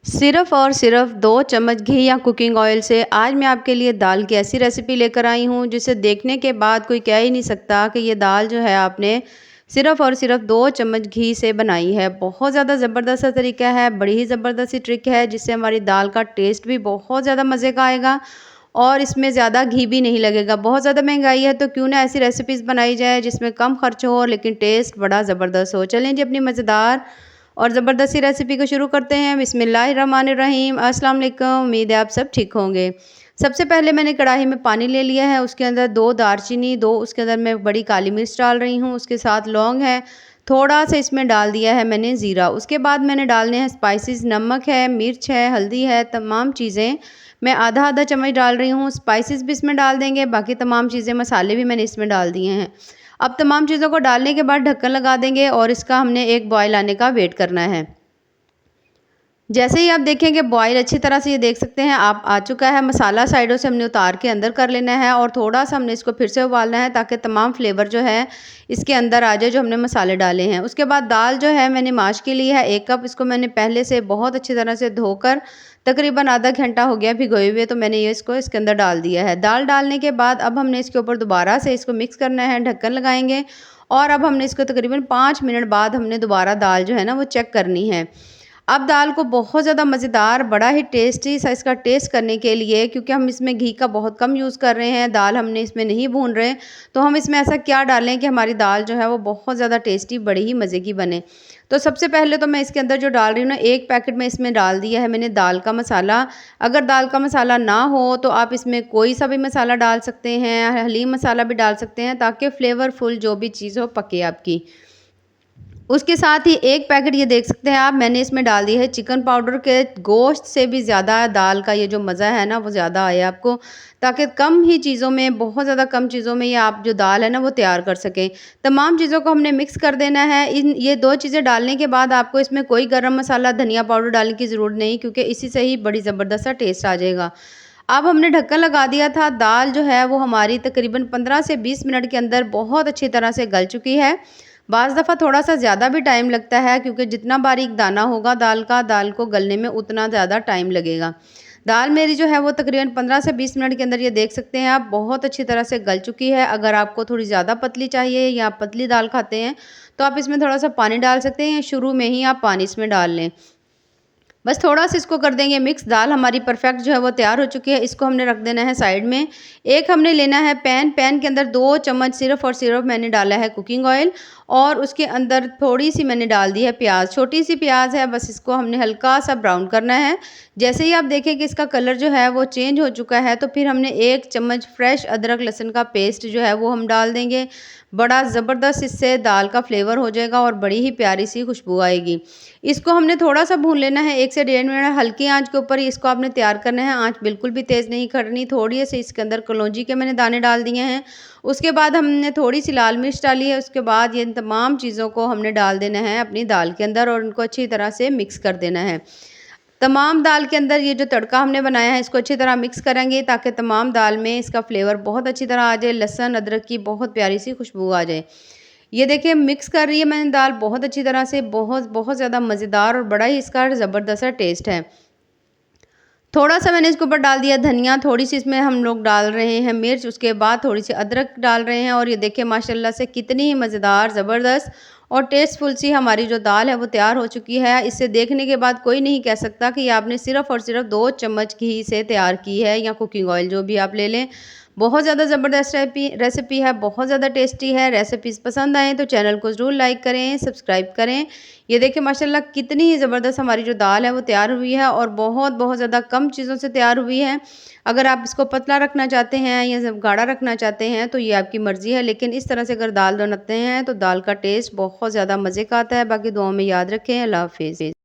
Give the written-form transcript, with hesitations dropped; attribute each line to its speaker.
Speaker 1: सिर्फ़ और सिर्फ़ 2 चम्मच घी या कुकिंग ऑयल से आज मैं आपके लिए दाल की ऐसी रेसिपी लेकर आई हूँ जिसे देखने के बाद कोई कह ही नहीं सकता कि ये दाल जो है आपने सिर्फ़ और सिर्फ़ 2 चम्मच घी से बनाई है। बहुत ज़्यादा ज़बरदस्त सा तरीका है, बड़ी ही ज़बरदस्त सी ट्रिक है जिससे हमारी दाल का टेस्ट भी बहुत ज़्यादा मज़े का आएगा और इसमें ज़्यादा घी भी नहीं लगेगा। बहुत ज़्यादा महँगाई है तो क्यों ना ऐसी रेसिपीज़ बनाई जाए जिसमें कम खर्च हो लेकिन टेस्ट बड़ा ज़बरदस्त हो। चलें जी अपनी मज़ेदार और ज़बरदस्त सी रेसिपी को शुरू करते हैं। बिस्मिल्लाहिर्रहमानिर्रहीम। अस्सलाम वालेकुम। उम्मीद है आप सब ठीक होंगे। सबसे पहले मैंने कढ़ाई में पानी ले लिया है, उसके अंदर 2 दालचीनी, 2 उसके अंदर मैं बड़ी काली मिर्च डाल रही हूँ, उसके साथ लौंग है, थोड़ा-सा इसमें डाल दिया है मैंने ज़ीरा। उसके बाद मैंने डालने हैं स्पाइसेस, नमक है, मिर्च है, हल्दी है, तमाम चीज़ें मैं आधा-आधा चम्मच डाल रही हूँ। स्पाइसेस भी इसमें डाल देंगे, बाकी तमाम चीज़ें मसाले भी मैंने इसमें डाल दिए हैं। अब तमाम चीज़ों को डालने के बाद ढक्कन लगा देंगे और इसका हमने एक बॉयल आने का वेट करना है। जैसे ही आप देखेंगे बॉयल अच्छी तरह से ये देख सकते हैं आप आ चुका है। मसाला साइडों से हमने उतार के अंदर कर लेना है और थोड़ा-सा हमने इसको फिर से उबालना है ताकि तमाम फ्लेवर जो है इसके अंदर आ जाए जो हमने मसाले डाले हैं। उसके बाद दाल जो है मैंने माश के ली है 1 कप, इसको मैंने पहले से बहुत अच्छी तरह से धोकर तकरीबन आधा घंटा हो गया भिगोए हुए, तो मैंने ये इसको इसके अंदर डाल दिया है। दाल डालने के बाद अब हमने इसके ऊपर दोबारा से इसको मिक्स करना है, ढक्कन लगाएँगे और अब हमने इसको तकरीबन 5 मिनट बाद हमने दोबारा दाल जो है ना वो चेक करनी है। अब दाल को बहुत ज़्यादा मज़ेदार, बड़ा ही टेस्टी सा इसका टेस्ट करने के लिए, क्योंकि हम इसमें घी का बहुत कम यूज़ कर रहे हैं, दाल हमने इसमें नहीं भून रहे, तो हम इसमें ऐसा क्या डालें कि हमारी दाल जो है वो बहुत ज़्यादा टेस्टी, बड़ी ही मज़े की बने। तो सबसे पहले तो मैं इसके अंदर जो डाल रही हूँ ना, 1 पैकेट में इसमें डाल दिया है मैंने दाल का मसाला। अगर दाल का मसाला ना हो तो आप इसमें कोई सा भी मसाला डाल सकते हैं, हलीम मसाला भी डाल सकते हैं ताकि फ्लेवरफुल जो भी चीज़ हो पके आपकी। उसके साथ ही 1 पैकेट ये देख सकते हैं आप, मैंने इसमें डाल दिया है चिकन पाउडर के। गोश्त से भी ज़्यादा दाल का ये जो मज़ा है ना वो ज़्यादा आए आपको, ताकि कम ही चीज़ों में, बहुत ज़्यादा कम चीज़ों में ये आप जो दाल है ना वो तैयार कर सकें। तमाम चीज़ों को हमने मिक्स कर देना है। इन ये 2 चीज़ें डालने के बाद आपको इसमें कोई गरम मसाला, धनिया पाउडर डालने की ज़रूरत नहीं, क्योंकि इसी से ही बड़ी ज़बरदस्त सा टेस्ट आ जाएगा। अब हमने ढक्कन लगा दिया था, दाल जो है वो हमारी तकरीबन 15 से 20 मिनट के अंदर बहुत अच्छी तरह से गल चुकी है। बाज़ दफ़ा थोड़ा-सा ज़्यादा भी टाइम लगता है, क्योंकि जितना बारीक दाना होगा दाल का, दाल को गलने में उतना ज़्यादा टाइम लगेगा। दाल मेरी जो है वो तकरीबन 15 से 20 मिनट के अंदर ये देख सकते हैं आप बहुत अच्छी तरह से गल चुकी है। अगर आपको थोड़ी ज़्यादा पतली चाहिए या आप पतली दाल खाते हैं तो आप इसमें थोड़ा-सा पानी डाल सकते हैं, या शुरू में ही आप पानी इसमें डाल लें। बस थोड़ा-सा इसको कर देंगे मिक्स। दाल हमारी परफेक्ट जो है वो तैयार हो चुकी है। इसको हमने रख देना है साइड में। एक हमने लेना है पैन, पैन के अंदर 2 चम्मच सिर्फ़ और सिर्फ़ मैंने डाला है कुकिंग ऑयल और उसके अंदर थोड़ी-सी मैंने डाल दी है प्याज़, छोटी-सी प्याज़ है, बस इसको हमने हल्का-सा ब्राउन करना है। जैसे ही आप देखें कि इसका कलर जो है वो चेंज हो चुका है, तो फिर हमने 1 चम्मच फ्रेश अदरक लहसुन का पेस्ट जो है वो हम डाल देंगे। बड़ा ज़बरदस्त इससे दाल का फ्लेवर हो जाएगा और बड़ी ही प्यारी-सी खुशबू आएगी। इसको हमने थोड़ा-सा भून लेना है, 1 से डेढ़ मिनट हल्की आँच के ऊपर ही इसको आपने तैयार करना है। आँच बिल्कुल भी तेज़ नहीं करनी। थोड़ी-सी इसके अंदर कलौंजी के मैंने दाने डाल दिए हैं। उसके बाद हमने थोड़ी-सी लाल मिर्च डाली है। उसके बाद ये इन तमाम चीज़ों को हमने डाल देना है अपनी दाल के अंदर और इनको अच्छी तरह से मिक्स कर देना है। तमाम दाल के अंदर ये जो तड़का हमने बनाया है इसको अच्छी तरह मिक्स करेंगे ताकि तमाम दाल में इसका फ्लेवर बहुत अच्छी तरह आ जाए, लहसुन अदरक की बहुत प्यारी सी खुशबू आ जाए। ये देखिए मिक्स कर रही है मैंने दाल बहुत अच्छी तरह से, बहुत बहुत ज़्यादा मज़ेदार और बड़ा ही इसका ज़बरदस्त सा टेस्ट है। थोड़ा-सा मैंने इसके ऊपर डाल दिया धनिया, थोड़ी-सी इसमें हम लोग डाल रहे हैं मिर्च, उसके बाद थोड़ी-सी अदरक डाल रहे हैं और ये देखिए माशाल्लाह से कितनी ही मज़ेदार, ज़बरदस्त और टेस्टफुल सी हमारी जो दाल है वो तैयार हो चुकी है। इसे देखने के बाद कोई नहीं कह सकता कि ये आपने सिर्फ़ और सिर्फ़ 2 चम्मच घी से तैयार की है या कुकिंग ऑयल जो भी आप ले लें। बहुत ज़्यादा ज़बरदस्त रेसिपी है, बहुत ज़्यादा टेस्टी है। रेसिपीज़ पसंद आएँ तो चैनल को ज़रूर लाइक करें, सब्सक्राइब करें। ये देखिए माशाल्लाह कितनी ही ज़बरदस्त हमारी जो दाल है वो तैयार हुई है और बहुत बहुत ज़्यादा कम चीज़ों से तैयार हुई है। अगर आप इसको पतला रखना चाहते हैं या जब गाढ़ा रखना चाहते हैं तो ये आपकी मर्ज़ी है, लेकिन इस तरह से अगर दाल बनाते हैं तो दाल का टेस्ट बहुत ज़्यादा मज़े का आता है। बाकी दुआओं में याद रखें। अल्लाह हाफ़िज़।